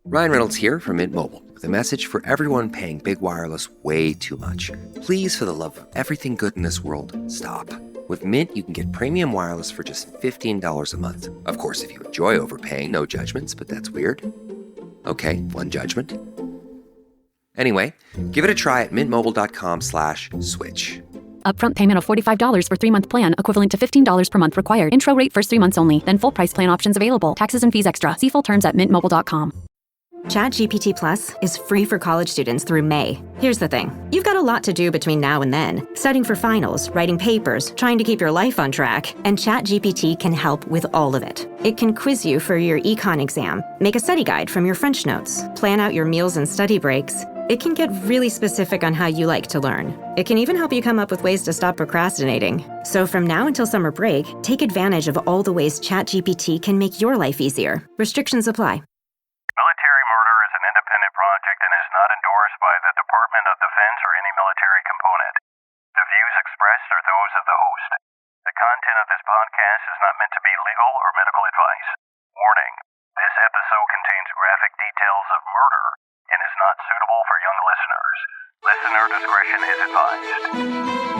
Ryan Reynolds here from Mint Mobile with a message for everyone paying big wireless way too much. Please, for the love of everything good in this world, stop. With Mint, you can get premium wireless for just $15 a month. Of course, if you enjoy overpaying, no judgments, but that's weird. Okay, one judgment. Anyway, give it a try at mintmobile.com/switch. Upfront payment of $45 for 3-month plan, equivalent to $15 per month required. Intro rate first 3 months only, then full price plan options available. Taxes and fees extra. See full terms at mintmobile.com. ChatGPT Plus is free for college students through May. Here's the thing. You've got a lot to do between now and then. Studying for finals, writing papers, trying to keep your life on track. And ChatGPT can help with all of it. It can quiz you for your econ exam, make a study guide from your French notes, plan out your meals and study breaks. It can get really specific on how you like to learn. It can even help you come up with ways to stop procrastinating. So from now until summer break, take advantage of all the ways ChatGPT can make your life easier. Restrictions apply. Military murder is an independent project and is not endorsed by the Department of Defense or any military component. The views expressed are those of the host. The content of this podcast is not meant to be legal or medical advice. Warning, this episode contains graphic details of murder and is not suitable for young listeners. Listener discretion is advised.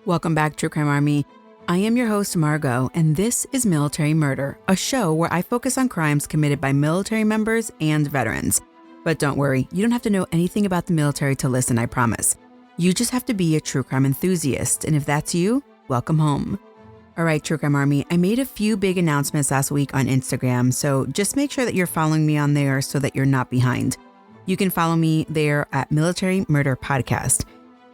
Welcome back, True Crime Army. I am your host, Margot, and this is Military Murder, a show where I focus on crimes committed by military members and veterans. But don't worry, you don't have to know anything about the military to listen, I promise. You just have to be a true crime enthusiast, and if that's you, welcome home. All right, True Crime Army, I made a few big announcements last week on Instagram, so just make sure that you're following me on there so that you're not behind. You can follow me there at Military Murder Podcast.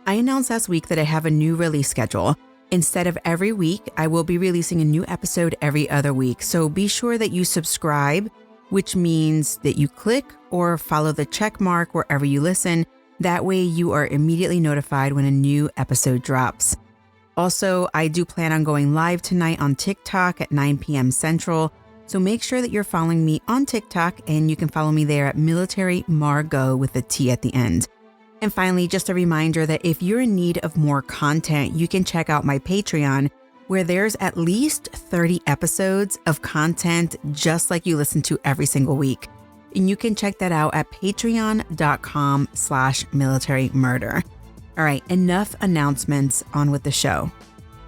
I announced last week that I have a new release schedule. Instead of every week, I will be releasing a new episode every other week, so be sure that you subscribe, which means that you click or follow the check mark wherever you listen. That way you are immediately notified when a new episode drops. Also, I do plan on going live tonight on TikTok at 9 p.m. Central, so make sure that you're following me on TikTok, and you can follow me there at Military Margot with a T at the end. And finally, just a reminder that if you're in need of more content, you can check out my Patreon, where there's at least 30 episodes of content just like you listen to every single week. And you can check that out at patreon.com/militarymurder. All right, enough announcements, on with the show.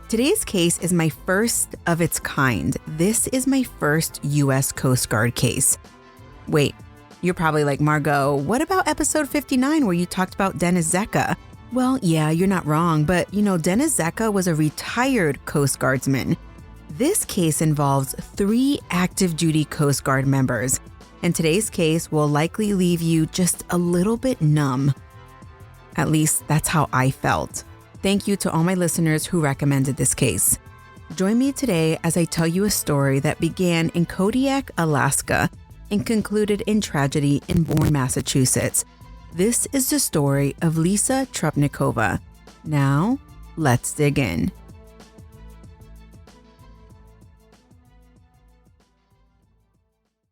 Today's case is my first of its kind. This is my first U.S. Coast Guard case. Wait, you're probably like, Margot, what about episode 59 where you talked about Dennis Zecca? Well, yeah, you're not wrong, but Dennis Zecca was a retired Coast Guardsman. This case involves 3 active duty Coast Guard members, and today's case will likely leave you just a little bit numb. At least that's how I felt. Thank you to all my listeners who recommended this case. Join me today as I tell you a story that began in Kodiak, Alaska, and concluded in tragedy in Bourne, Massachusetts. This is the story of Lisa Trubnikova. Now, let's dig in.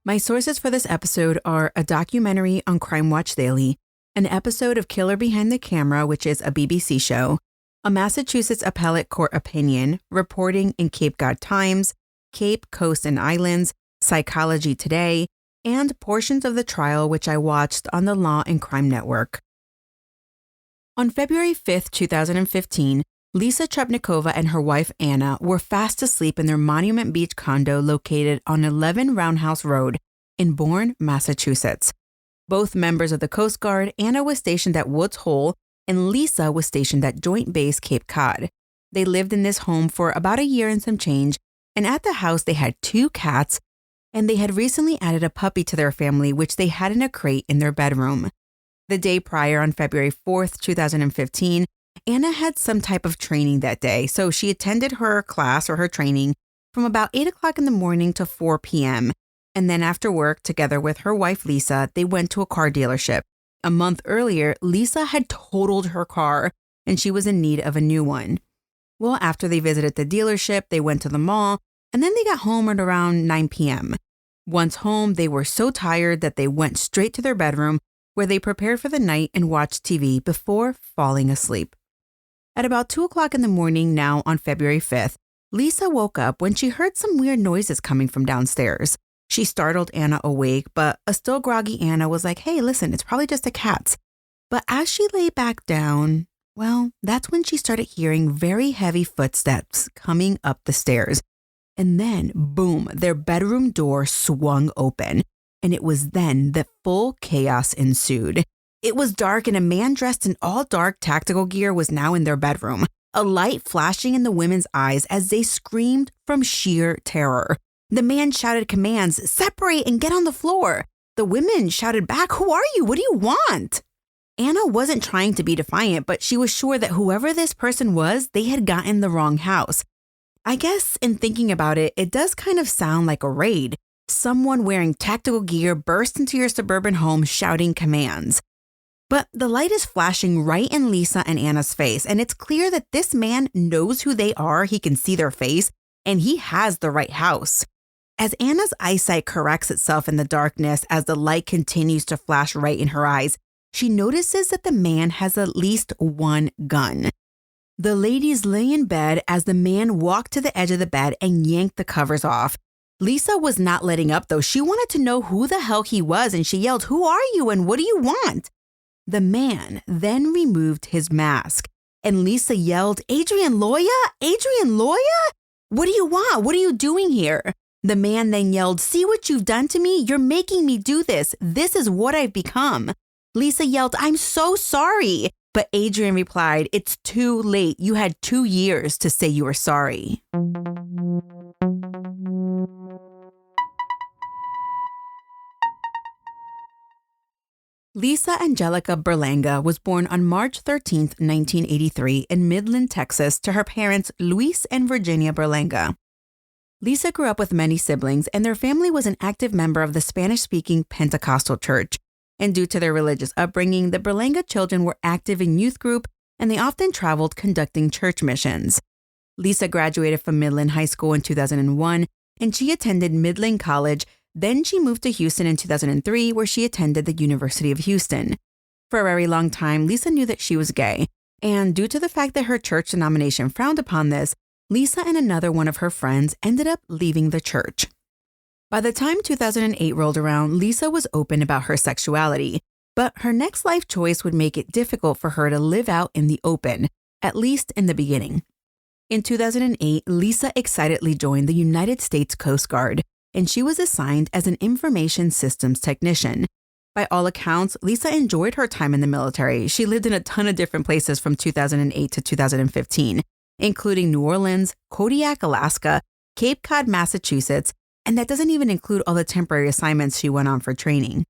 My sources for this episode are a documentary on Crime Watch Daily, an episode of Killer Behind the Camera, which is a BBC show, a Massachusetts Appellate Court opinion, reporting in Cape Cod Times, Cape, Coast and Islands, Psychology Today, and portions of the trial which I watched on the Law and Crime Network. On February 5th, 2015, Lisa Trubnikova and her wife Anna were fast asleep in their Monument Beach condo located on 11 Roundhouse Road in Bourne, Massachusetts. Both members of the Coast Guard, Anna was stationed at Woods Hole and Lisa was stationed at Joint Base Cape Cod. They lived in this home for about a year and some change, and at the house they had 2 cats, and they had recently added a puppy to their family, which they had in a crate in their bedroom. The day prior, on February 4th, 2015, Anna had some type of training that day, so she attended her class or her training from about 8 o'clock in the morning to 4 p.m. And then after work, together with her wife Lisa, they went to a car dealership. A month earlier, Lisa had totaled her car and she was in need of a new one. Well, after they visited the dealership, they went to the mall, and then they got home at around 9 p.m. Once home, they were so tired that they went straight to their bedroom where they prepared for the night and watched TV before falling asleep. At about 2 o'clock in the morning now on February 5th, Lisa woke up when she heard some weird noises coming from downstairs. She startled Anna awake, but a still groggy Anna was like, hey, listen, it's probably just the cats. But as she lay back down, well, that's when she started hearing very heavy footsteps coming up the stairs. And then, boom, their bedroom door swung open. And it was then that full chaos ensued. It was dark and a man dressed in all dark tactical gear was now in their bedroom, a light flashing in the women's eyes as they screamed from sheer terror. The man shouted commands, separate and get on the floor. The women shouted back, who are you? What do you want? Anna wasn't trying to be defiant, but she was sure that whoever this person was, they had gotten the wrong house. I guess in thinking about it, it does kind of sound like a raid. Someone wearing tactical gear burst into your suburban home shouting commands. But the light is flashing right in Lisa and Anna's face, and it's clear that this man knows who they are, he can see their face, and he has the right house. As Anna's eyesight corrects itself in the darkness as the light continues to flash right in her eyes, she notices that the man has at least one gun. The ladies lay in bed as the man walked to the edge of the bed and yanked the covers off. Lisa was not letting up, though. She wanted to know who the hell he was, and she yelled, who are you and what do you want? The man then removed his mask, and Lisa yelled, Adrian Loya? Adrian Loya? What do you want? What are you doing here? The man then yelled, see what you've done to me? You're making me do this. This is what I've become. Lisa yelled, I'm so sorry. But Adrian replied, it's too late. You had 2 years to say you were sorry. Lisa Angelica Berlanga was born on March 13, 1983 in Midland, Texas to her parents Luis and Virginia Berlanga. Lisa grew up with many siblings, and their family was an active member of the Spanish-speaking Pentecostal church. And due to their religious upbringing, the Berlanga children were active in youth group, and they often traveled conducting church missions. Lisa graduated from Midland High School in 2001, and she attended Midland College. Then she moved to Houston in 2003, where she attended the University of Houston. For a very long time, Lisa knew that she was gay, and due to the fact that her church denomination frowned upon this, Lisa and another one of her friends ended up leaving the church. By the time 2008 rolled around, Lisa was open about her sexuality, but her next life choice would make it difficult for her to live out in the open, at least in the beginning. In 2008, Lisa excitedly joined the United States Coast Guard, and she was assigned as an information systems technician. By all accounts, Lisa enjoyed her time in the military. She lived in a ton of different places from 2008 to 2015, including New Orleans, Kodiak, Alaska, Cape Cod, Massachusetts, and that doesn't even include all the temporary assignments she went on for training.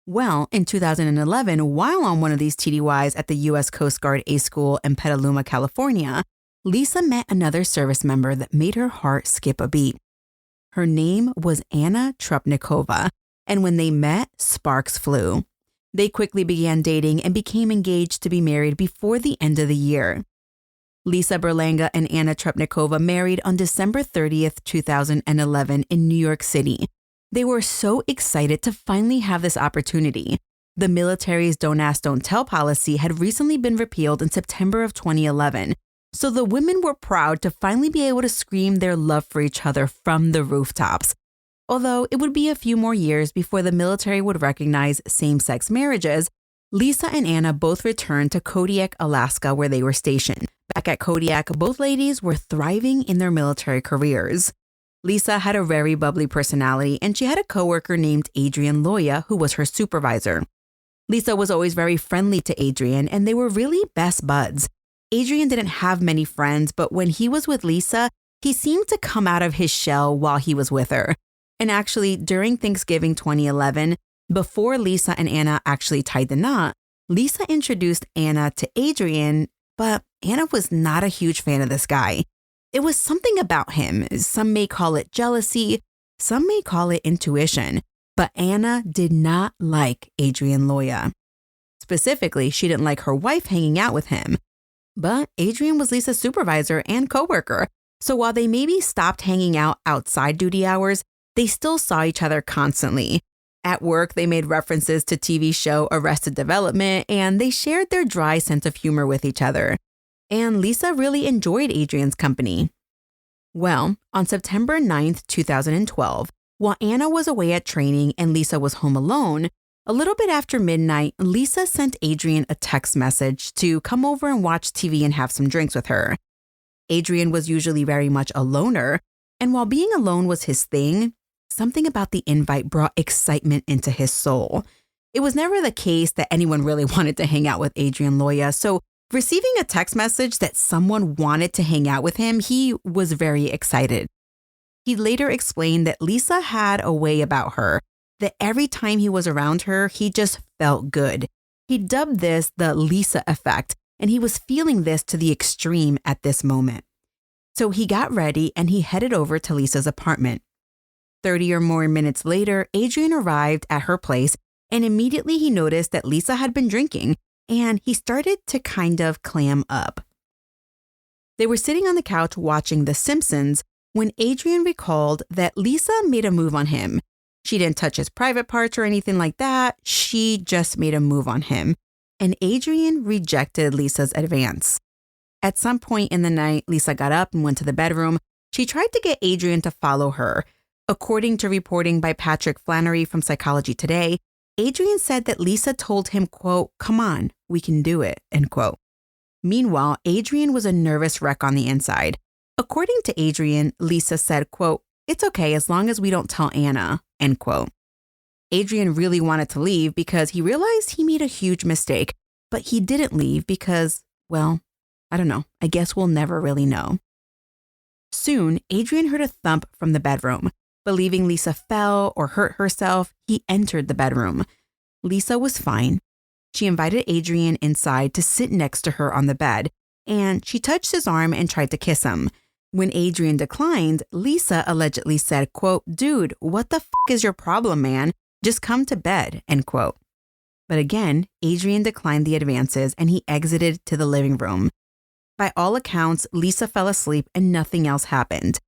Well, in 2011, while on one of these TDYs at the U.S. Coast Guard A School in Petaluma, California, Lisa met another service member that made her heart skip a beat. Her name was Anna Trubnikova, and when they met, sparks flew. They quickly began dating and became engaged to be married before the end of the year. Lisa Berlanga and Anna Trubnikova married on December 30th, 2011 in New York City. They were so excited to finally have this opportunity. The military's Don't Ask, Don't Tell policy had recently been repealed in September of 2011, so the women were proud to finally be able to scream their love for each other from the rooftops. Although it would be a few more years before the military would recognize same-sex marriages, Lisa and Anna both returned to Kodiak, Alaska, where they were stationed. Back at Kodiak, both ladies were thriving in their military careers. Lisa had a very bubbly personality, and she had a coworker named Adrian Loya, who was her supervisor. Lisa was always very friendly to Adrian, and they were really best buds. Adrian didn't have many friends, but when he was with Lisa, he seemed to come out of his shell while he was with her. And actually, during Thanksgiving 2011, before Lisa and Anna actually tied the knot, Lisa introduced Anna to Adrian, but Anna was not a huge fan of this guy. It was something about him. Some may call it jealousy, some may call it intuition, but Anna did not like Adrian Loya. Specifically, she didn't like her wife hanging out with him. But Adrian was Lisa's supervisor and coworker, so while they maybe stopped hanging out outside duty hours, they still saw each other constantly. At work, they made references to TV show Arrested Development, and they shared their dry sense of humor with each other. and Lisa really enjoyed Adrian's company. Well, on September 9th, 2012, while Anna was away at training and Lisa was home alone, a little bit after midnight, Lisa sent Adrian a text message to come over and watch TV and have some drinks with her. Adrian was usually very much a loner, and while being alone was his thing, something about the invite brought excitement into his soul. It was never the case that anyone really wanted to hang out with Adrian Loya, so receiving a text message that someone wanted to hang out with him, he was very excited. He later explained that Lisa had a way about her, that every time he was around her, he just felt good. He dubbed this the Lisa effect, and he was feeling this to the extreme at this moment. So he got ready and he headed over to Lisa's apartment. 30 or more minutes later, Adrian arrived at her place, and immediately he noticed that Lisa had been drinking, and he started to kind of clam up. They were sitting on the couch watching The Simpsons when Adrian recalled that Lisa made a move on him. She didn't touch his private parts or anything like that. She just made a move on him. And Adrian rejected Lisa's advance. At some point in the night, Lisa got up and went to the bedroom. She tried to get Adrian to follow her. According to reporting by Patrick Flannery from Psychology Today, Adrian said that Lisa told him, quote, "Come on, we can do it," end quote. Meanwhile, Adrian was a nervous wreck on the inside. According to Adrian, Lisa said, quote, "It's okay as long as we don't tell Anna," end quote. Adrian really wanted to leave because he realized he made a huge mistake, but he didn't leave because, well, I don't know. I guess we'll never really know. Soon, Adrian heard a thump from the bedroom. Believing Lisa fell or hurt herself, he entered the bedroom. Lisa was fine. She invited Adrian inside to sit next to her on the bed, and she touched his arm and tried to kiss him. When Adrian declined, Lisa allegedly said, quote, "Dude, what the f*** is your problem, man? Just come to bed," end quote. But again, Adrian declined the advances and he exited to the living room. By all accounts, Lisa fell asleep and nothing else happened.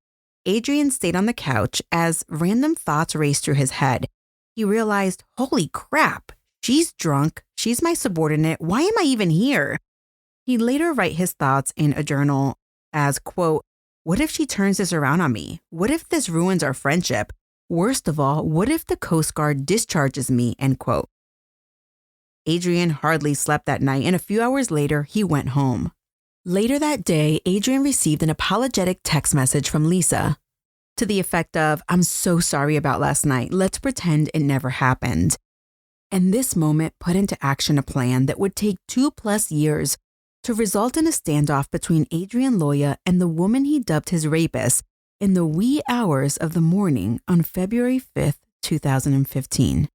Adrian stayed on the couch as random thoughts raced through his head. He realized, holy crap, she's drunk, she's my subordinate, why am I even here? He later wrote his thoughts in a journal as, quote, "What if she turns this around on me? What if this ruins our friendship? Worst of all, what if the Coast Guard discharges me?" End quote. Adrian hardly slept that night, and a few hours later, he went home. Later that day, Adrian received an apologetic text message from Lisa to the effect of, "I'm so sorry about last night. Let's pretend it never happened." And this moment put into action a plan that would take 2+ years to result in a standoff between Adrian Loya and the woman he dubbed his rapist in the wee hours of the morning on February 5th, 2015.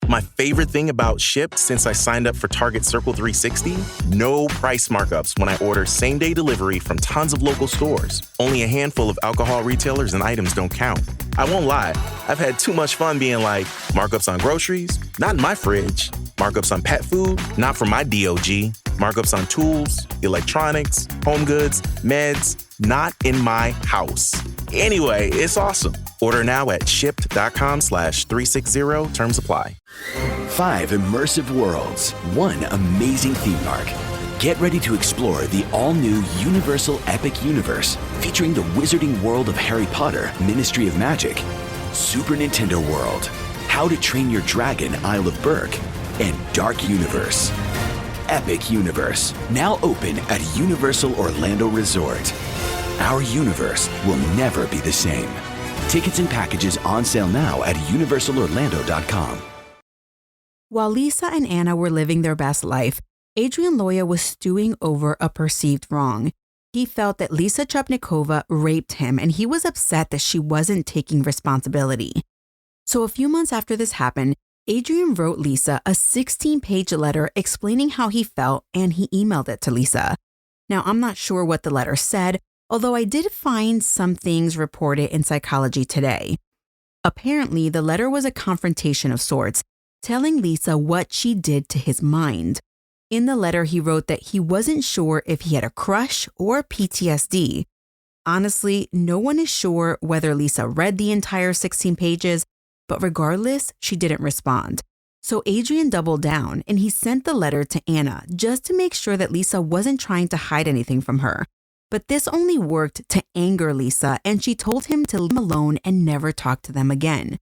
My favorite thing about Shipt since I signed up for Target Circle 360? No price markups when I order same-day delivery from tons of local stores. Only a handful of alcohol retailers and items don't count. I won't lie, I've had too much fun being like, markups on groceries? Not in my fridge. Markups on pet food? Not from my DOG. Markups on tools, electronics, home goods, meds? Not in my house. Anyway, it's awesome. Order now at shipt.com/360. Terms apply. 5 immersive worlds, 1 amazing theme park. Get ready to explore the all-new Universal Epic Universe, featuring the wizarding world of Harry Potter, Ministry of Magic, Super Nintendo World, How to Train Your Dragon, Isle of Berk, and Dark Universe. Epic Universe, now open at Universal Orlando Resort. Our universe will never be the same. Tickets and packages on sale now at universalorlando.com. While Lisa and Anna were living their best life, Adrian Loya was stewing over a perceived wrong. He felt that Lisa Trubnikova raped him, and he was upset that she wasn't taking responsibility. So a few months after this happened, Adrian wrote Lisa a 16-page letter explaining how he felt, and he emailed it to Lisa. Now, I'm not sure what the letter said, although I did find some things reported in Psychology Today. Apparently, the letter was a confrontation of sorts, telling Lisa what she did to his mind. In the letter, he wrote that he wasn't sure if he had a crush or PTSD. Honestly, no one is sure whether Lisa read the entire 16 pages, but regardless, she didn't respond. So Adrian doubled down and he sent the letter to Anna just to make sure that Lisa wasn't trying to hide anything from her. But this only worked to anger Lisa, and she told him to leave them alone and never talk to them again.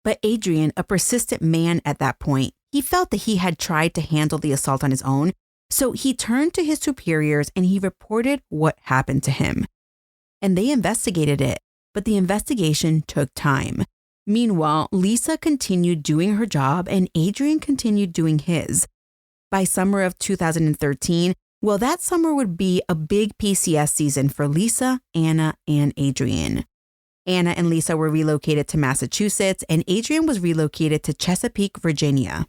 But Adrian, a persistent man at that point, he felt that he had tried to handle the assault on his own, so he turned to his superiors and he reported what happened to him. And they investigated it, but the investigation took time. Meanwhile, Lisa continued doing her job and Adrian continued doing his. By summer of 2013, well, that summer would be a big PCS season for Lisa, Anna, and Adrian. Anna and Lisa were relocated to Massachusetts, and Adrian was relocated to Chesapeake, Virginia.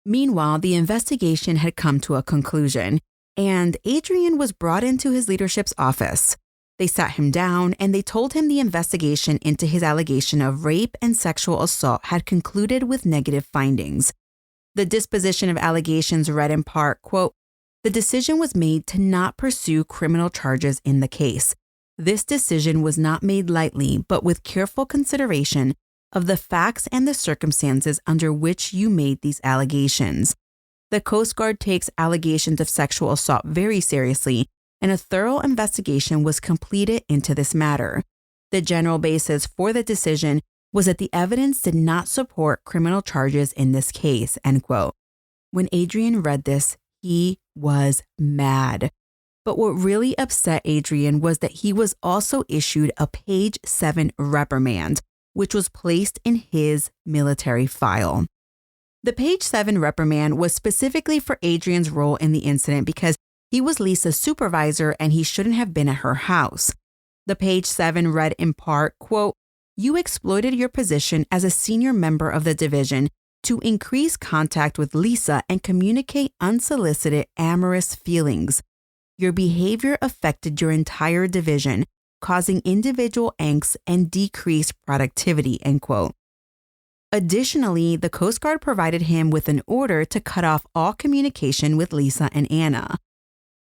Meanwhile, the investigation had come to a conclusion, and Adrian was brought into his leadership's office. They sat him down, and they told him the investigation into his allegation of rape and sexual assault had concluded with negative findings. The disposition of allegations read in part, quote, "The decision was made to not pursue criminal charges in the case. This decision was not made lightly, but with careful consideration of the facts and the circumstances under which you made these allegations. The Coast Guard takes allegations of sexual assault very seriously, and a thorough investigation was completed into this matter. The general basis for the decision was that the evidence did not support criminal charges in this case," end quote. When Adrian read this, he was mad. But what really upset Adrian was that he was also issued a page 7 reprimand, which was placed in his military file. The page 7 reprimand was specifically for Adrian's role in the incident because he was Lisa's supervisor and he shouldn't have been at her house. The page 7 read in part, quote, "You exploited your position as a senior member of the division to increase contact with Lisa and communicate unsolicited amorous feelings. Your behavior affected your entire division, causing individual angst and decreased productivity," end quote. Additionally, the Coast Guard provided him with an order to cut off all communication with Lisa and Anna.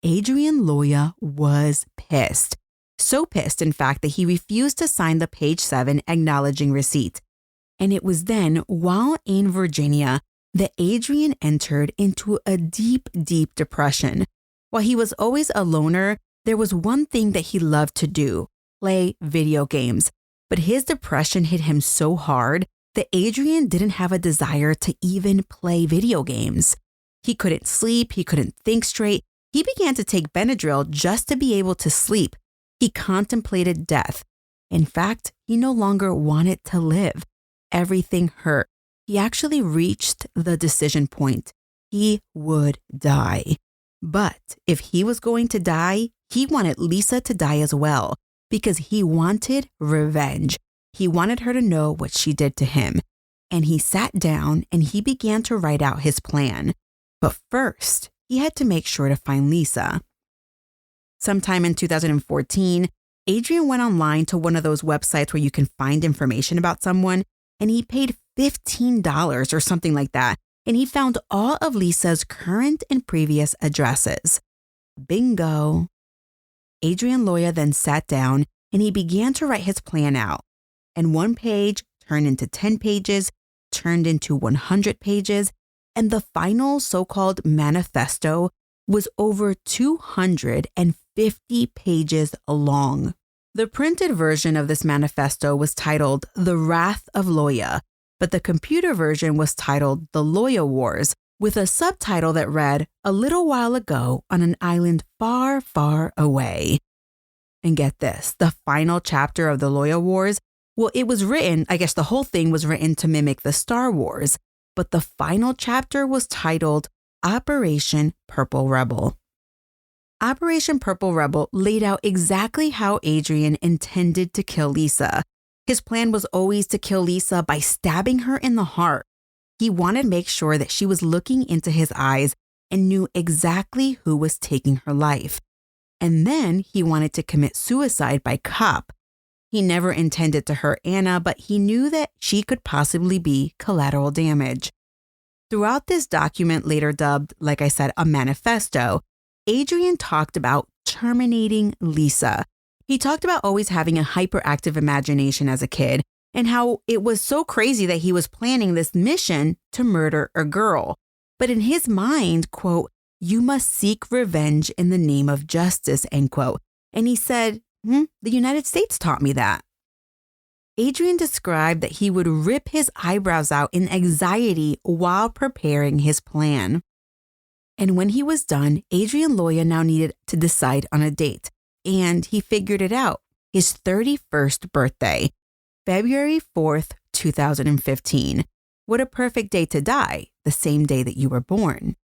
Adrian Loya was pissed. So pissed, in fact, that he refused to sign the page 7 acknowledging receipt. And it was then, while in Virginia, that Adrian entered into a deep, deep depression. While he was always a loner, there was one thing that he loved to do: play video games. But his depression hit him so hard that Adrian didn't have a desire to even play video games. He couldn't sleep, he couldn't think straight. He began to take Benadryl just to be able to sleep. He contemplated death. In fact, he no longer wanted to live. Everything hurt. He actually reached the decision point. He would die. But if he was going to die, he wanted Lisa to die as well because he wanted revenge. He wanted her to know what she did to him. And he sat down and he began to write out his plan. But first, he had to make sure to find Lisa. Sometime in 2014, Adrian went online to one of those websites where you can find information about someone, and he paid $15 or something like that, and he found all of Lisa's current and previous addresses. Bingo. Adrian Loya then sat down and he began to write his plan out. And one page turned into 10 pages, turned into 100 pages, and the final so-called manifesto was over 250 pages long. The printed version of this manifesto was titled The Wrath of Loya, but the computer version was titled The Loya Wars, with a subtitle that read, "A little while ago on an island far, far away." And get this, the final chapter of the Loya Wars, well, it was written, I guess the whole thing was written to mimic the Star Wars, but the final chapter was titled Operation Purple Rebel. Operation Purple Rebel laid out exactly how Adrian intended to kill Lisa. His plan was always to kill Lisa by stabbing her in the heart. He wanted to make sure that she was looking into his eyes and knew exactly who was taking her life. And then he wanted to commit suicide by cop. He never intended to hurt Anna, but he knew that she could possibly be collateral damage. Throughout this document, later dubbed, like I said, a manifesto, Adrian talked about terminating Lisa. He talked about always having a hyperactive imagination as a kid, and how it was so crazy that he was planning this mission to murder a girl. But in his mind, quote, "You must seek revenge in the name of justice," end quote. And he said, the United States taught me that. Adrian described that he would rip his eyebrows out in anxiety while preparing his plan. And when he was done, Adrian Loya now needed to decide on a date. And he figured it out. His 31st birthday, February 4th, 2015. What a perfect day to die, the same day that you were born.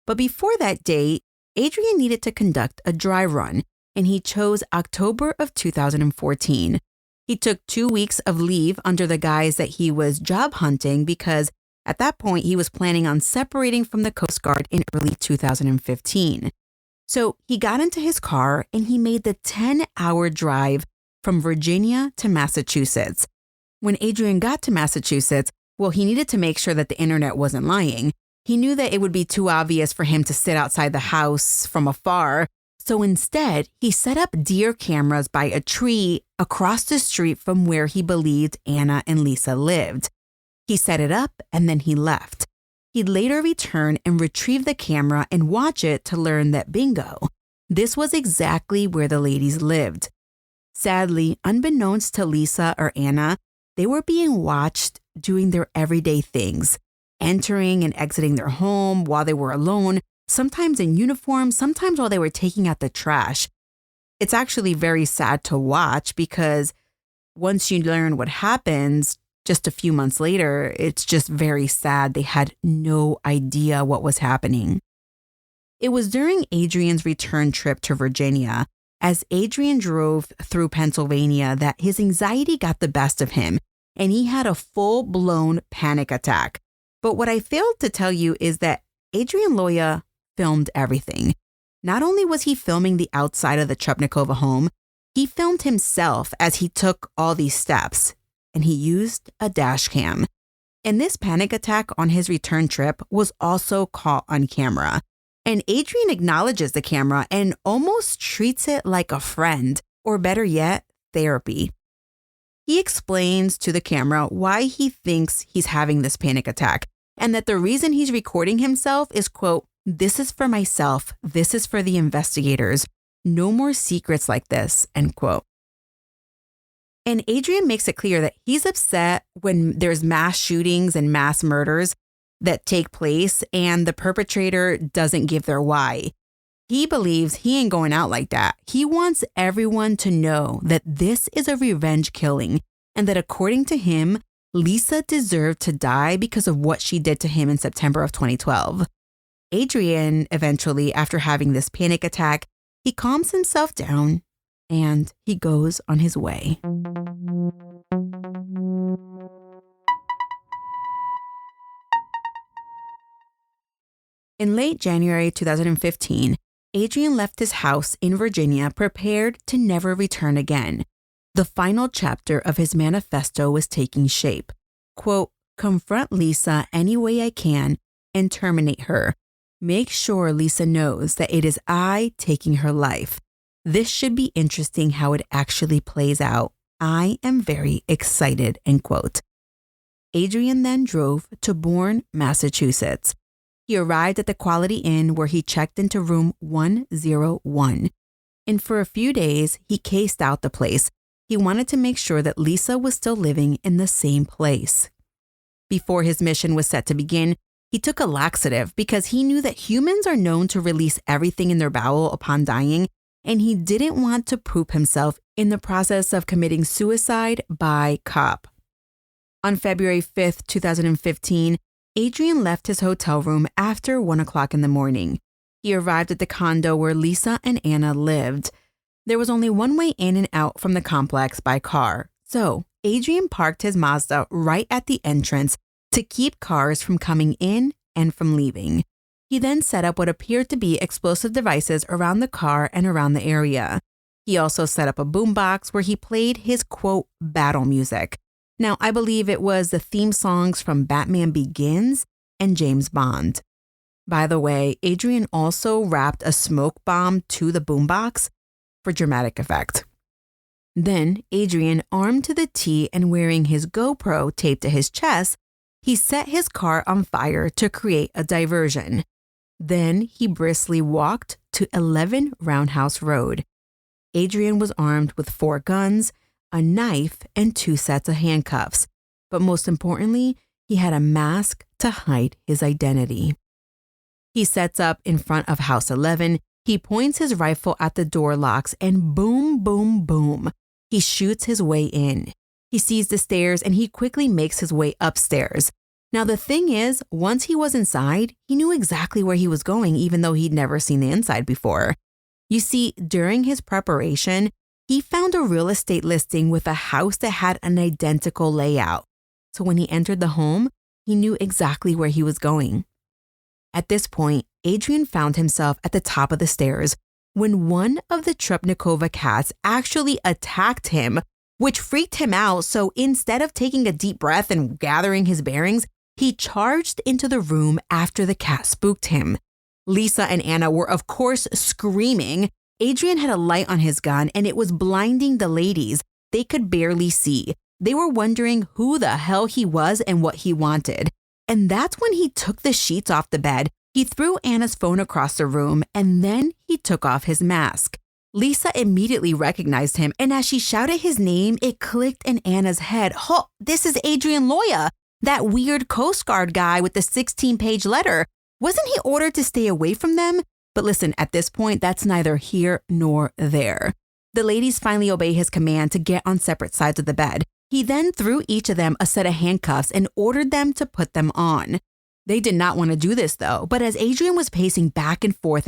But before that date, Adrian needed to conduct a dry run, and he chose October of 2014. He took 2 weeks of leave under the guise that he was job hunting because at that point he was planning on separating from the Coast Guard in early 2015. So he got into his car and he made the 10-hour drive from Virginia to Massachusetts. When Adrian got to Massachusetts, well, he needed to make sure that the internet wasn't lying. He knew that it would be too obvious for him to sit outside the house from afar. So instead, he set up deer cameras by a tree across the street from where he believed Anna and Lisa lived. He set it up and then he left. He'd later return and retrieve the camera and watch it to learn that bingo, this was exactly where the ladies lived. Sadly, unbeknownst to Lisa or Anna, they were being watched doing their everyday things, entering and exiting their home while they were alone, sometimes in uniform, sometimes while they were taking out the trash. It's actually very sad to watch because once you learn what happens just a few months later, it's just very sad. They had no idea what was happening. It was during Adrian's return trip to Virginia, as Adrian drove through Pennsylvania, that his anxiety got the best of him and he had a full-blown panic attack. But what I failed to tell you is that Adrian Loya filmed everything. Not only was he filming the outside of the Trubnikova home, he filmed himself as he took all these steps, and he used a dash cam. And this panic attack on his return trip was also caught on camera. And Adrian acknowledges the camera and almost treats it like a friend, or better yet, therapy. He explains to the camera why he thinks he's having this panic attack, and that the reason he's recording himself is, quote, "This is for myself. This is for the investigators. No more secrets like this," end quote. And Adrian makes it clear that he's upset when there's mass shootings and mass murders that take place and the perpetrator doesn't give their why. He believes he ain't going out like that. He wants everyone to know that this is a revenge killing and that according to him, Lisa deserved to die because of what she did to him in September of 2012. Adrian, eventually, after having this panic attack, he calms himself down and he goes on his way. In late January 2015, Adrian left his house in Virginia prepared to never return again. The final chapter of his manifesto was taking shape. Quote, "Confront Lisa any way I can and terminate her. Make sure Lisa knows that it is I taking her life. This should be interesting how it actually plays out. I am very excited," end quote. Adrian then drove to Bourne, Massachusetts. He arrived at the Quality Inn where he checked into room 101. And for a few days, he cased out the place. He wanted to make sure that Lisa was still living in the same place. Before his mission was set to begin, he took a laxative because he knew that humans are known to release everything in their bowel upon dying, and he didn't want to poop himself in the process of committing suicide by cop. On February 5th, 2015, Adrian left his hotel room after 1 o'clock in the morning. He arrived at the condo where Lisa and Anna lived. There was only one way in and out from the complex by car, so Adrian parked his Mazda right at the entrance to keep cars from coming in and from leaving. He then set up what appeared to be explosive devices around the car and around the area. He also set up a boombox where he played his, quote, battle music. Now, I believe it was the theme songs from Batman Begins and James Bond. By the way, Adrian also wrapped a smoke bomb to the boombox for dramatic effect. Then Adrian, armed to the teeth and wearing his GoPro taped to his chest, he set his car on fire to create a diversion. Then he briskly walked to 11 Roundhouse Road. Adrian was armed with 4 guns, a knife, and 2 sets of handcuffs. But most importantly, he had a mask to hide his identity. He sets up in front of House 11. He points his rifle at the door locks and boom, boom, boom. He shoots his way in. He sees the stairs and he quickly makes his way upstairs. Now, the thing is, once he was inside, he knew exactly where he was going, even though he'd never seen the inside before. You see, during his preparation, he found a real estate listing with a house that had an identical layout. So when he entered the home, he knew exactly where he was going. At this point, Adrian found himself at the top of the stairs when one of the Trubnikova cats actually attacked him, which freaked him out. So instead of taking a deep breath and gathering his bearings, he charged into the room after the cat spooked him. Lisa and Anna were, of course, screaming. Adrian had a light on his gun and it was blinding the ladies. They could barely see. They were wondering who the hell he was and what he wanted. And that's when he took the sheets off the bed. He threw Anna's phone across the room and then he took off his mask. Lisa immediately recognized him, and as she shouted his name, it clicked in Anna's head. Oh, this is Adrian Loya, that weird Coast Guard guy with the 16-page letter. Wasn't he ordered to stay away from them? But listen, at this point, that's neither here nor there. The ladies finally obey his command to get on separate sides of the bed. He then threw each of them a set of handcuffs and ordered them to put them on. They did not want to do this though, but as Adrian was pacing back and forth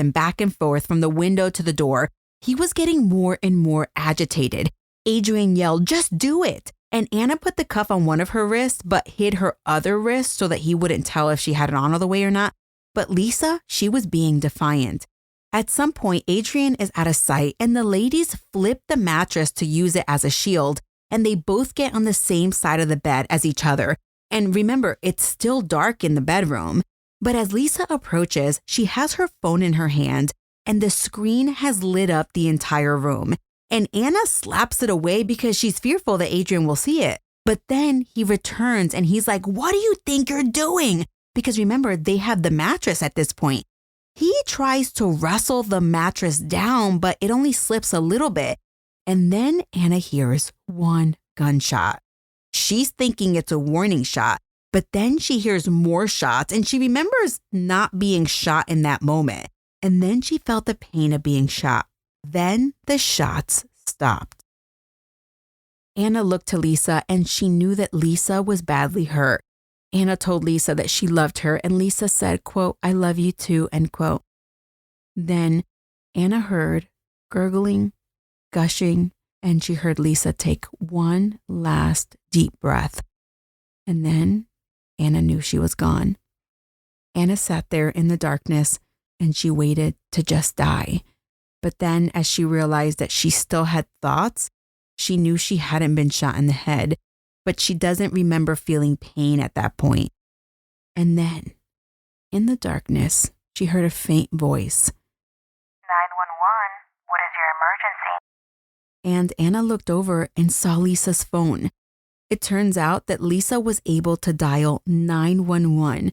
from the window to the door, he was getting more and more agitated. Adrian yelled, "Just do it!" And Anna put the cuff on one of her wrists, but hid her other wrist so that he wouldn't tell if she had it on all the way or not. But Lisa, she was being defiant. At some point, Adrian is out of sight and the ladies flip the mattress to use it as a shield, and they both get on the same side of the bed as each other. And remember, it's still dark in the bedroom. But as Lisa approaches, she has her phone in her hand and the screen has lit up the entire room. And Anna slaps it away because she's fearful that Adrian will see it. But then he returns and he's like, "What do you think you're doing?" Because remember, they have the mattress at this point. He tries to wrestle the mattress down, but it only slips a little bit. And then Anna hears one gunshot. She's thinking it's a warning shot, but then she hears more shots and she remembers not being shot in that moment. And then she felt the pain of being shot. Then the shots stopped. Anna looked to Lisa and she knew that Lisa was badly hurt. Anna told Lisa that she loved her and Lisa said, quote, "I love you too," end quote. Then Anna heard gurgling, gushing, and she heard Lisa take one last deep breath. And then Anna knew she was gone. Anna sat there in the darkness and she waited to just die. But then as she realized that she still had thoughts, she knew she hadn't been shot in the head, but she doesn't remember feeling pain at that point. And then, in the darkness, she heard a faint voice. 911, what is your emergency? And Anna looked over and saw Lisa's phone. It turns out that Lisa was able to dial 911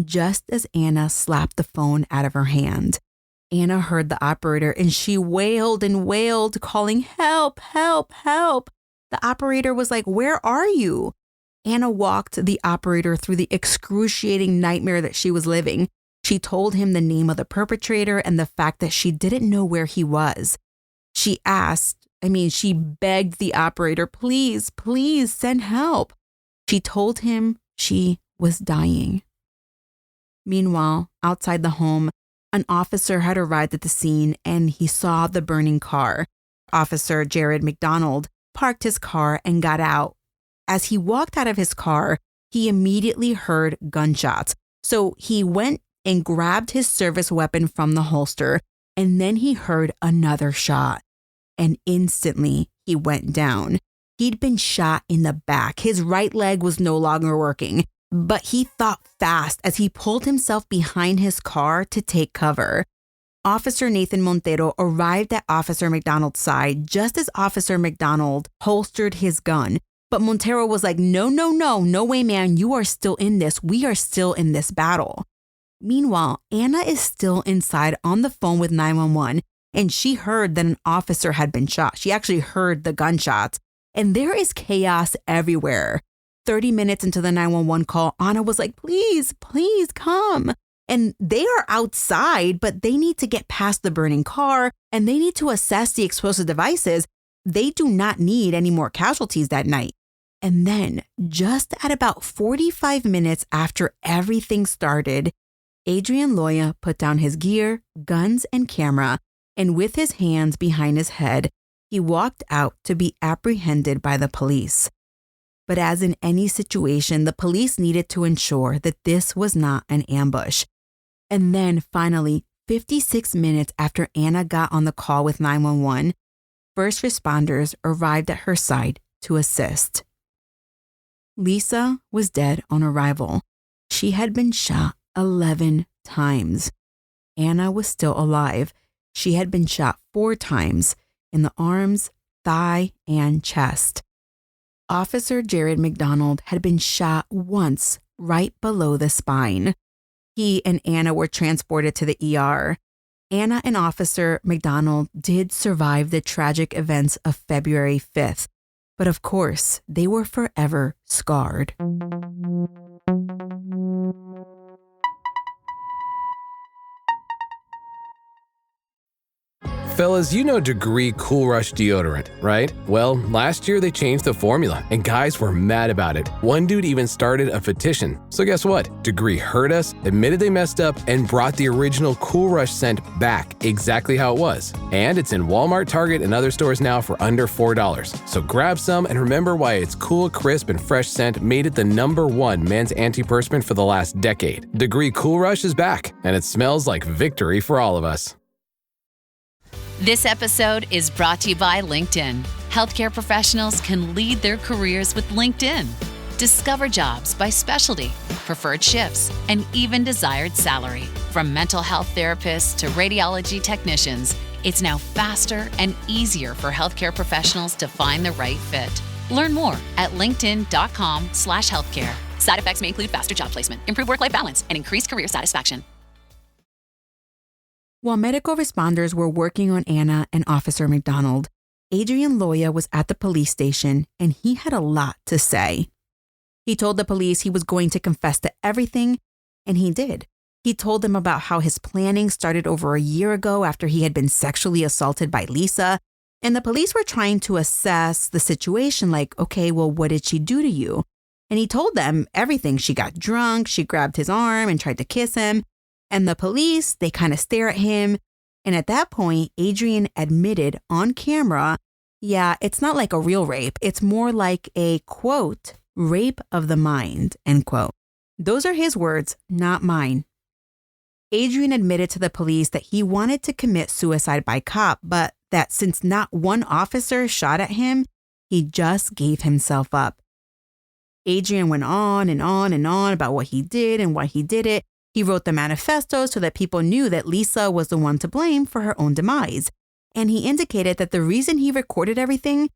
just as Anna slapped the phone out of her hand. Anna heard the operator and she wailed and wailed, calling, "Help, help, help." The operator was like, "Where are you?" Anna walked the operator through the excruciating nightmare that she was living. She told him the name of the perpetrator and the fact that she didn't know where he was. She begged the operator, "Please, please send help." She told him she was dying. Meanwhile, outside the home, an officer had arrived at the scene and he saw the burning car. Officer Jared McDonald parked his car and got out. As he walked out of his car, he immediately heard gunshots. So he went and grabbed his service weapon from the holster, and then he heard another shot. And instantly he went down. He'd been shot in the back. His right leg was no longer working, but he thought fast as he pulled himself behind his car to take cover. Officer Nathan Montero arrived at Officer McDonald's side just as Officer McDonald holstered his gun. But Montero was like, no way, man. You are still in this. We are still in this battle. Meanwhile, Anna is still inside on the phone with 911, and she heard that an officer had been shot. She actually heard the gunshots, and there is chaos everywhere. 30 minutes into the 911 call, Anna was like, please come. And they are outside, but they need to get past the burning car and they need to assess the explosive devices. They do not need any more casualties that night. And then, just at about 45 minutes after everything started, Adrian Loya put down his gear, guns, and camera, and with his hands behind his head, he walked out to be apprehended by the police. But as in any situation, the police needed to ensure that this was not an ambush. And then finally, 56 minutes after Anna got on the call with 911, first responders arrived at her side to assist. Lisa was dead on arrival. She had been shot 11 times. Anna was still alive. She had been shot 4 times in the arms, thigh, and chest. Officer Jared McDonald had been shot once right below the spine. He and Anna were transported to the ER. Anna and Officer McDonald did survive the tragic events of February 5th, but of course, they were forever scarred. Fellas, you know Degree Cool Rush deodorant, right? Well, last year they changed the formula, and guys were mad about it. One dude even started a petition. So guess what? Degree heard us, admitted they messed up, and brought the original Cool Rush scent back exactly how it was. And it's in Walmart, Target, and other stores now for under $4. So grab some and remember why its cool, crisp, and fresh scent made it the #1 men's antiperspirant for the last decade. Degree Cool Rush is back, and it smells like victory for all of us. This episode is brought to you by LinkedIn. Healthcare professionals can lead their careers with LinkedIn. Discover jobs by specialty, preferred shifts, and even desired salary. From mental health therapists to radiology technicians, it's now faster and easier for healthcare professionals to find the right fit. Learn more at linkedin.com/healthcare. Side effects may include faster job placement, improved work-life balance, and increased career satisfaction. While medical responders were working on Anna and Officer McDonald, Adrian Loya was at the police station and he had a lot to say. He told the police he was going to confess to everything, and he did. He told them about how his planning started over a year ago after he had been sexually assaulted by Lisa, and the police were trying to assess the situation like, okay, well, what did she do to you? And he told them everything. She got drunk, she grabbed his arm and tried to kiss him. And the police, they kind of stare at him. And at that point, Adrian admitted on camera, yeah, it's not like a real rape. It's more like a, quote, rape of the mind, end quote. Those are his words, not mine. Adrian admitted to the police that he wanted to commit suicide by cop, but that since not one officer shot at him, he just gave himself up. Adrian went on and on and on about what he did and why he did it. He wrote the manifesto so that people knew that Lisa was the one to blame for her own demise. And he indicated that the reason he recorded everything,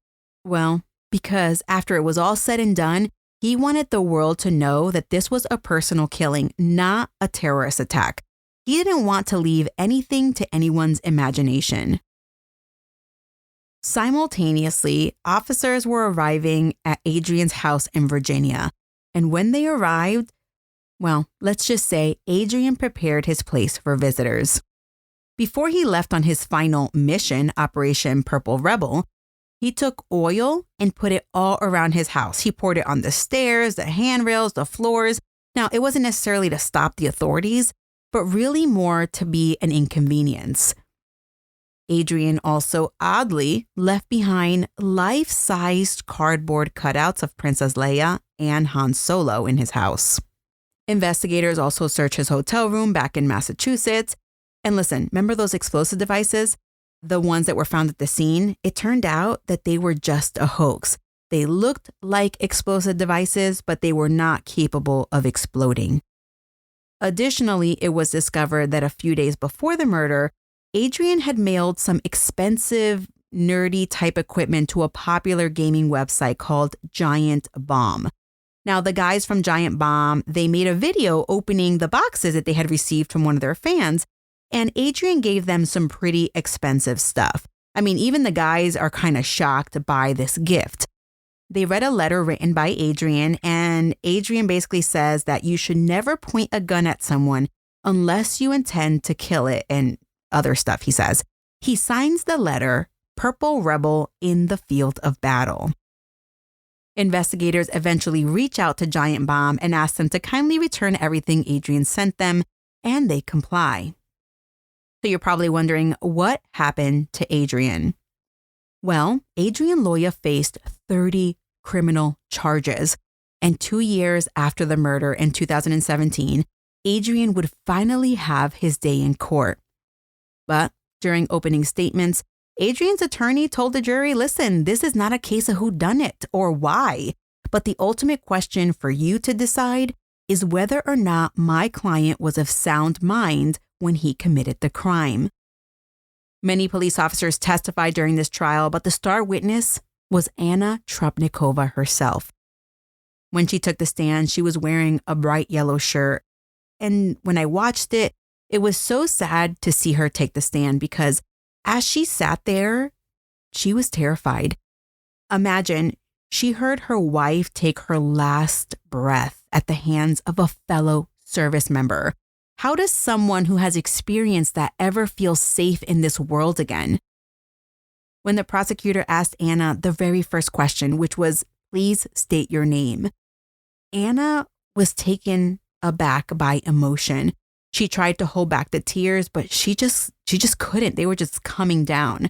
well, because after it was all said and done, he wanted the world to know that this was a personal killing, not a terrorist attack. He didn't want to leave anything to anyone's imagination. Simultaneously, officers were arriving at Adrian's house in Virginia. And when they arrived, well, let's just say Adrian prepared his place for visitors. Before he left on his final mission, Operation Purple Rebel, he took oil and put it all around his house. He poured it on the stairs, the handrails, the floors. Now, it wasn't necessarily to stop the authorities, but really more to be an inconvenience. Adrian also oddly left behind life-sized cardboard cutouts of Princess Leia and Han Solo in his house. Investigators also searched his hotel room back in Massachusetts. And listen, remember those explosive devices? The ones that were found at the scene? It turned out that they were just a hoax. They looked like explosive devices, but they were not capable of exploding. Additionally, it was discovered that a few days before the murder, Adrian had mailed some expensive, nerdy type equipment to a popular gaming website called Giant Bomb. Now, the guys from Giant Bomb, they made a video opening the boxes that they had received from one of their fans, and Adrian gave them some pretty expensive stuff. I mean, even the guys are kind of shocked by this gift. They read a letter written by Adrian, and Adrian basically says that you should never point a gun at someone unless you intend to kill it and other stuff, he says. He signs the letter, Purple Rebel in the Field of Battle. Investigators eventually reach out to Giant Bomb and ask them to kindly return everything Adrian sent them, and they comply. So you're probably wondering, what happened to Adrian? Well, Adrian Loya faced 30 criminal charges, and 2 years after the murder in 2017, Adrian would finally have his day in court. But during opening statements, Adrian's attorney told the jury, listen, this is not a case of who done it or why, but the ultimate question for you to decide is whether or not my client was of sound mind when he committed the crime. Many police officers testified during this trial, but the star witness was Anna Trubnikova herself. When she took the stand, she was wearing a bright yellow shirt. And when I watched it, it was so sad to see her take the stand because as she sat there, she was terrified. Imagine, she heard her wife take her last breath at the hands of a fellow service member. How does someone who has experienced that ever feel safe in this world again? When the prosecutor asked Anna the very first question, which was, please state your name, Anna was taken aback by emotion. She tried to hold back the tears, but she just couldn't. They were just coming down.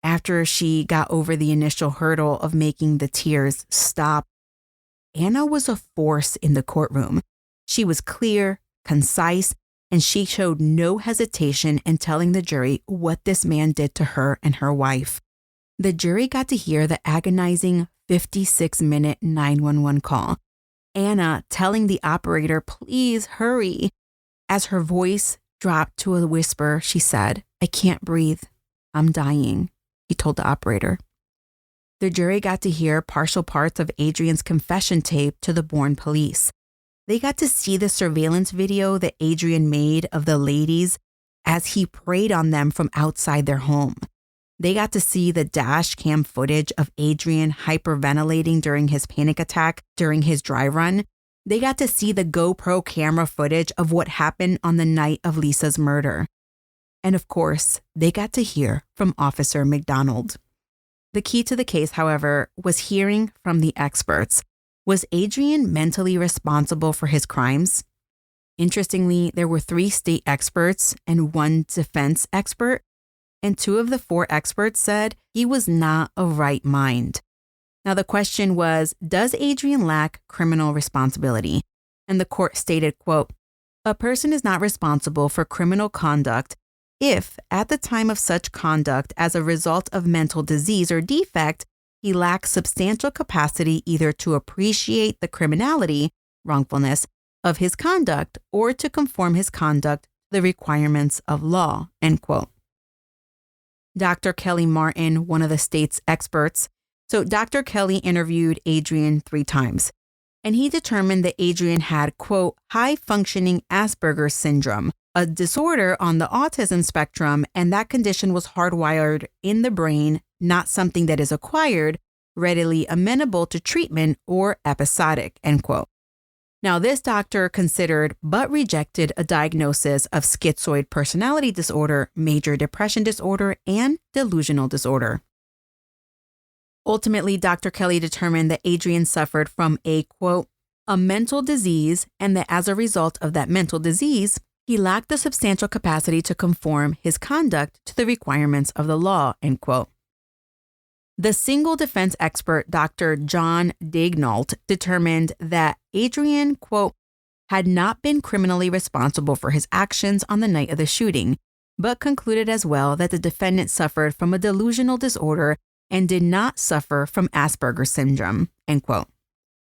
After she got over the initial hurdle of making the tears stop, Anna was a force in the courtroom. She was clear, concise, and she showed no hesitation in telling the jury what this man did to her and her wife. The jury got to hear the agonizing 56-minute 911 call. Anna telling the operator, please hurry. As her voice dropped to a whisper, she said, I can't breathe. I'm dying, he told the operator. The jury got to hear partial parts of Adrian's confession tape to the Bourne police. They got to see the surveillance video that Adrian made of the ladies as he preyed on them from outside their home. They got to see the dash cam footage of Adrian hyperventilating during his panic attack during his dry run. They got to see the GoPro camera footage of what happened on the night of Lisa's murder. And of course, they got to hear from Officer McDonald. The key to the case, however, was hearing from the experts. Was Adrian mentally responsible for his crimes? Interestingly, there were 3 state experts and 1 defense expert, and 2 of the 4 experts said he was not of right mind. Now, the question was, does Adrian lack criminal responsibility? And the court stated, quote, a person is not responsible for criminal conduct if, at the time of such conduct as a result of mental disease or defect, he lacks substantial capacity either to appreciate the criminality, wrongfulness, of his conduct or to conform his conduct to the requirements of law, end quote. Dr. Kelly Martin, one of the state's experts, so Dr. Kelly interviewed Adrian 3 times, and he determined that Adrian had, quote, high-functioning Asperger's syndrome, a disorder on the autism spectrum, and that condition was hardwired in the brain, not something that is acquired, readily amenable to treatment, or episodic, end quote. Now, this doctor considered but rejected a diagnosis of schizoid personality disorder, major depression disorder, and delusional disorder. Ultimately, Dr. Kelly determined that Adrian suffered from a, quote, a mental disease, and that as a result of that mental disease, he lacked the substantial capacity to conform his conduct to the requirements of the law, end quote. The single defense expert, Dr. John Daignault, determined that Adrian, quote, had not been criminally responsible for his actions on the night of the shooting, but concluded as well that the defendant suffered from a delusional disorder and did not suffer from Asperger's syndrome, end quote.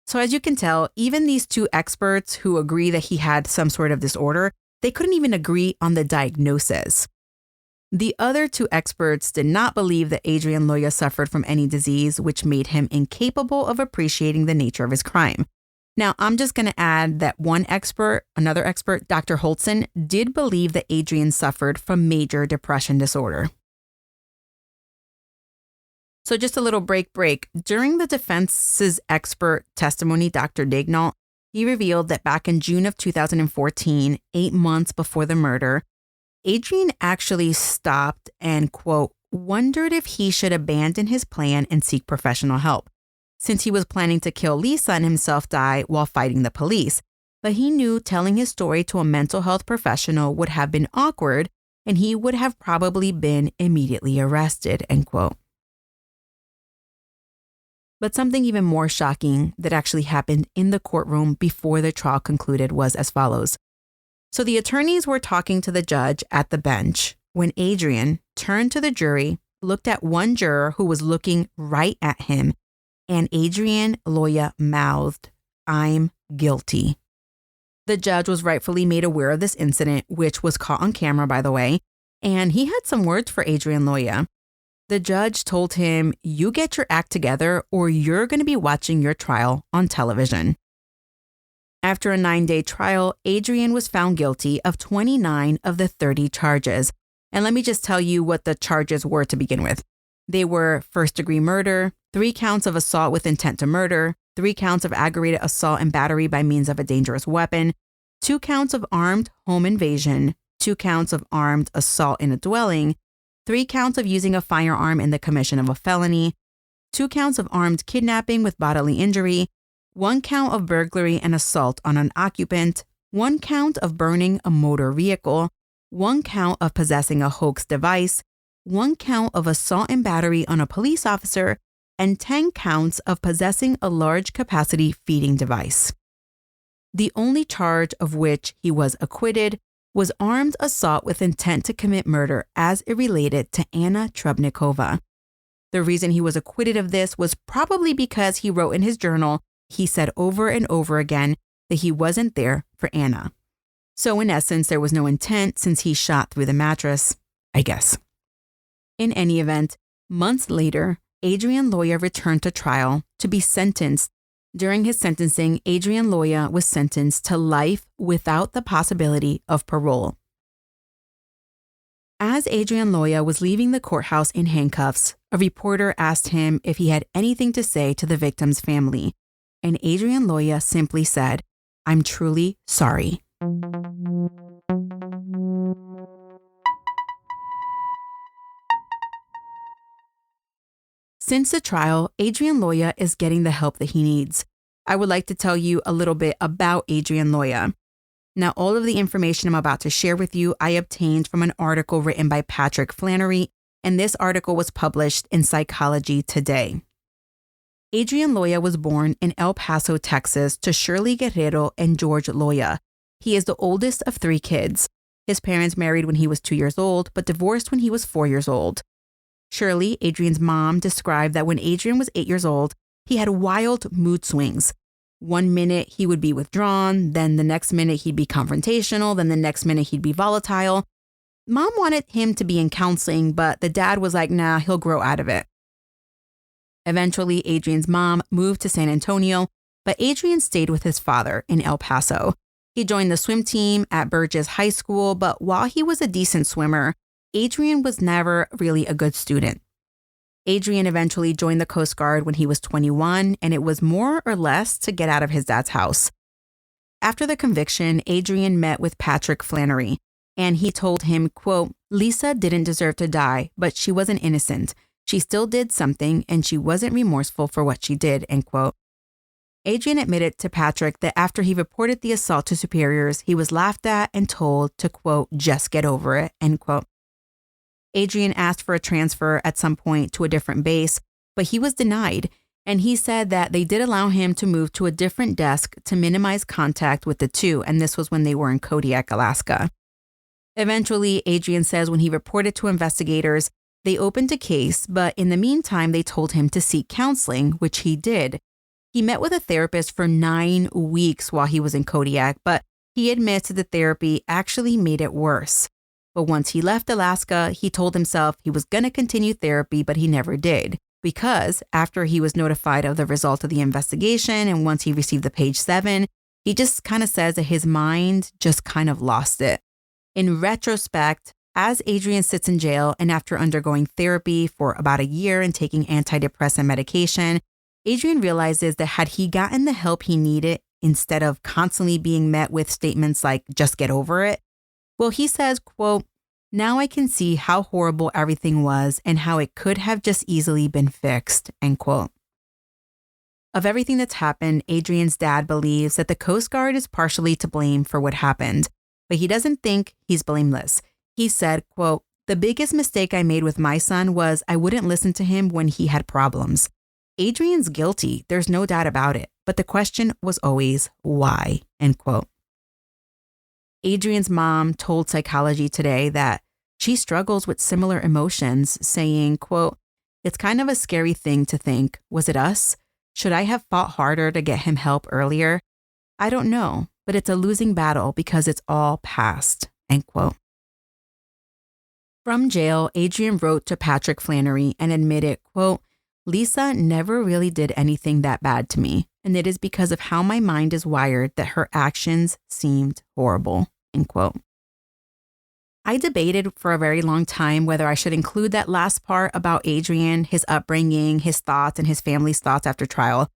So as you can tell, even these 2 experts who agree that he had some sort of disorder, they couldn't even agree on the diagnosis. The other two experts did not believe that Adrian Loya suffered from any disease, which made him incapable of appreciating the nature of his crime. Now, I'm just going to add that another expert, Dr. Holtzen, did believe that Adrian suffered from major depression disorder. So just a little break. During the defense's expert testimony, Dr. Daignault, he revealed that back in June of 2014, 8 months before the murder, Adrian actually stopped and, quote, wondered if he should abandon his plan and seek professional help, since he was planning to kill Lisa and himself die while fighting the police. But he knew telling his story to a mental health professional would have been awkward, and he would have probably been immediately arrested, end quote. But something even more shocking that actually happened in the courtroom before the trial concluded was as follows. So the attorneys were talking to the judge at the bench when Adrian turned to the jury, looked at one juror who was looking right at him, and Adrian Loya mouthed, "I'm guilty." The judge was rightfully made aware of this incident, which was caught on camera, by the way, and he had some words for Adrian Loya. The judge told him, "You get your act together or you're going to be watching your trial on television." After a 9-day trial, Adrian was found guilty of 29 of the 30 charges. And let me just tell you what the charges were to begin with. They were first-degree murder, 3 counts of assault with intent to murder, 3 counts of aggravated assault and battery by means of a dangerous weapon, 2 counts of armed home invasion, 2 counts of armed assault in a dwelling, 3 counts of using a firearm in the commission of a felony, 2 counts of armed kidnapping with bodily injury, 1 count of burglary and assault on an occupant, 1 count of burning a motor vehicle, 1 count of possessing a hoax device, 1 count of assault and battery on a police officer, and 10 counts of possessing a large capacity feeding device. The only charge of which he was acquitted was armed assault with intent to commit murder as it related to Anna Trubnikova. The reason he was acquitted of this was probably because he wrote in his journal he said over and over again that he wasn't there for Anna. So in essence, there was no intent since he shot through the mattress, I guess. In any event, months later, Adrian Loya returned to trial to be sentenced. During his sentencing, Adrian Loya was sentenced to life without the possibility of parole. As Adrian Loya was leaving the courthouse in handcuffs, a reporter asked him if he had anything to say to the victim's family, and Adrian Loya simply said, "I'm truly sorry." Since the trial, Adrian Loya is getting the help that he needs. I would like to tell you a little bit about Adrian Loya. Now, all of the information I'm about to share with you, I obtained from an article written by Patrick Flannery, and this article was published in Psychology Today. Adrian Loya was born in El Paso, Texas, to Shirley Guerrero and George Loya. He is the oldest of 3 kids. His parents married when he was 2 years old, but divorced when he was 4 years old. Shirley, Adrian's mom, described that when Adrian was 8 years old, he had wild mood swings. One minute he would be withdrawn, then the next minute he'd be confrontational, then the next minute he'd be volatile. Mom wanted him to be in counseling, but the dad was like, nah, he'll grow out of it. Eventually, Adrian's mom moved to San Antonio, but Adrian stayed with his father in El Paso. He joined the swim team at Burgess High School, but while he was a decent swimmer, Adrian was never really a good student. Adrian eventually joined the Coast Guard when he was 21, and it was more or less to get out of his dad's house. After the conviction, Adrian met with Patrick Flannery, and he told him, quote, "Lisa didn't deserve to die, but she wasn't innocent. She still did something, and she wasn't remorseful for what she did," end quote. Adrian admitted to Patrick that after he reported the assault to superiors, he was laughed at and told to, quote, "just get over it," end quote. Adrian asked for a transfer at some point to a different base, but he was denied, and he said that they did allow him to move to a different desk to minimize contact with the two, and this was when they were in Kodiak, Alaska. Eventually, Adrian says when he reported to investigators, they opened a case, but in the meantime, they told him to seek counseling, which he did. He met with a therapist for 9 weeks while he was in Kodiak, but he admits that the therapy actually made it worse. But once he left Alaska, he told himself he was going to continue therapy, but he never did. Because after he was notified of the result of the investigation and once he received the page 7, he just kind of says that his mind just kind of lost it. In retrospect, as Adrian sits in jail and after undergoing therapy for about a year and taking antidepressant medication, Adrian realizes that had he gotten the help he needed instead of constantly being met with statements like, just get over it, well, he says, quote, "Now I can see how horrible everything was and how it could have just easily been fixed," end quote. Of everything that's happened, Adrian's dad believes that the Coast Guard is partially to blame for what happened, but he doesn't think he's blameless. He said, quote, "The biggest mistake I made with my son was I wouldn't listen to him when he had problems. Adrian's guilty, there's no doubt about it, but the question was always why," end quote. Adrian's mom told Psychology Today that she struggles with similar emotions, saying, quote, "It's kind of a scary thing to think, was it us? Should I have fought harder to get him help earlier? I don't know, but it's a losing battle because it's all past," end quote. From jail, Adrian wrote to Patrick Flannery and admitted, quote, "Lisa never really did anything that bad to me, and it is because of how my mind is wired that her actions seemed horrible," end quote. I debated for a very long time whether I should include that last part about Adrian, his upbringing, his thoughts, and his family's thoughts after trial.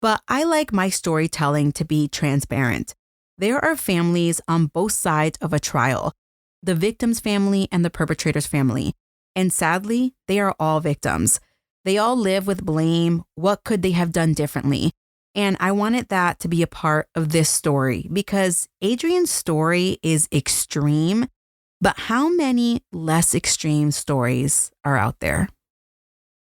But I like my storytelling to be transparent. There are families on both sides of a trial, the victim's family and the perpetrator's family. And sadly, they are all victims. They all live with blame. What could they have done differently? And I wanted that to be a part of this story because Adrian's story is extreme, but how many less extreme stories are out there?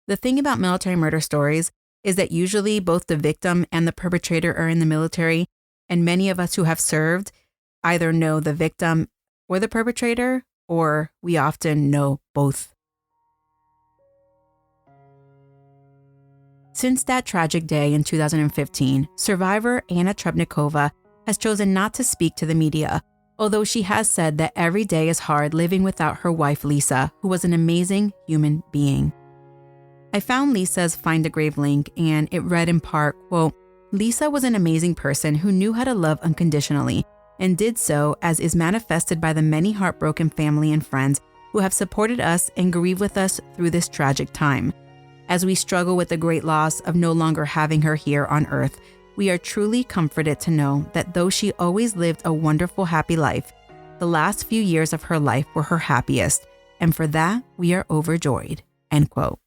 The thing about military murder stories is that usually both the victim and the perpetrator are in the military, and many of us who have served either know the victim or the perpetrator, or we often know both. Since that tragic day in 2015, survivor Anna Trubnikova has chosen not to speak to the media, although she has said that every day is hard living without her wife Lisa, who was an amazing human being. I found Lisa's Find a Grave link and it read in part, quote, "Lisa was an amazing person who knew how to love unconditionally and did so as is manifested by the many heartbroken family and friends who have supported us and grieved with us through this tragic time. As we struggle with the great loss of no longer having her here on earth, we are truly comforted to know that though she always lived a wonderful, happy life, the last few years of her life were her happiest, and for that, we are overjoyed," end quote.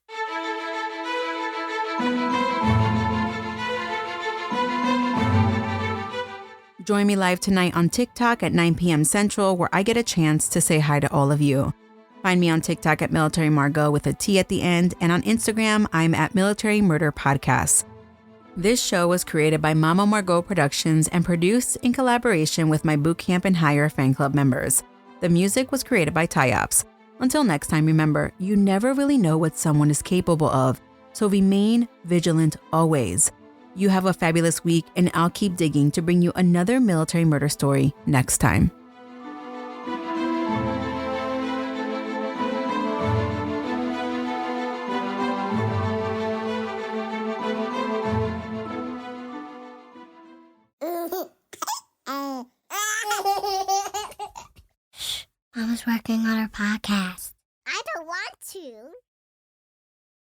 Join me live tonight on TikTok at 9 p.m. Central, where I get a chance to say hi to all of you. Find me on TikTok at Military Margot with a T at the end, and on Instagram, I'm at Military Murder Podcast. This show was created by Mama Margot Productions and produced in collaboration with my Bootcamp and Higher fan club members. The music was created by Ty-Ops. Until next time, remember, you never really know what someone is capable of, so remain vigilant always. You have a fabulous week, and I'll keep digging to bring you another military murder story next time. Mama's working on her podcast. I don't want to.